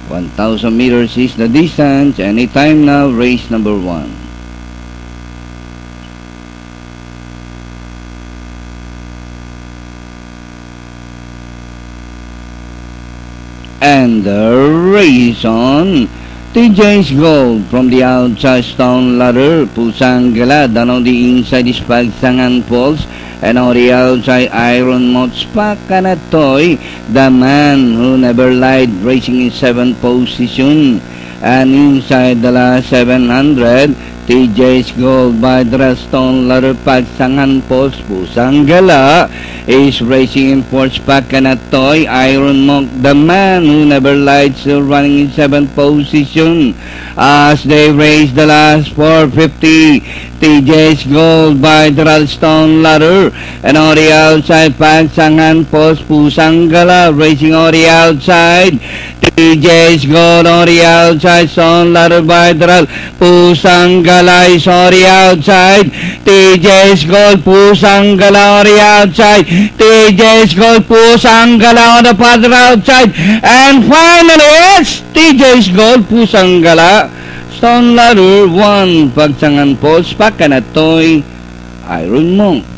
1,000 meters is the distance. Anytime now, race number 1. And the race on. TJ's Gold from the outside stone ladder. Pusang Gala down on the inside is Pagsangan Falls. And on the outside Iron Moth Pakanatoy, the man who never lied, racing in 7th position. And inside the last 700, TJ's Gold by the stone ladder. Pagsangan Falls, Pusang Gala is racing in 4th. Pakanatoy, Iron Monk, the man who never lied, still running in 7th position as they race the last 450. TJ's Gold by the stone ladder, and on the outside Pagsangan Falls, Pusang Gala racing on the outside. TJ's Gold on the outside, stone ladder by the Pusang Gala is on the outside. TJ's Gold, Pusang Gala on the outside. TJ's Gold, Pusang Gala on the further outside. And finally, it's TJ's Gold, Pusang Gala. Stone ladder 1, Pagsangan Falls, Pakanatoy, Iron Monk.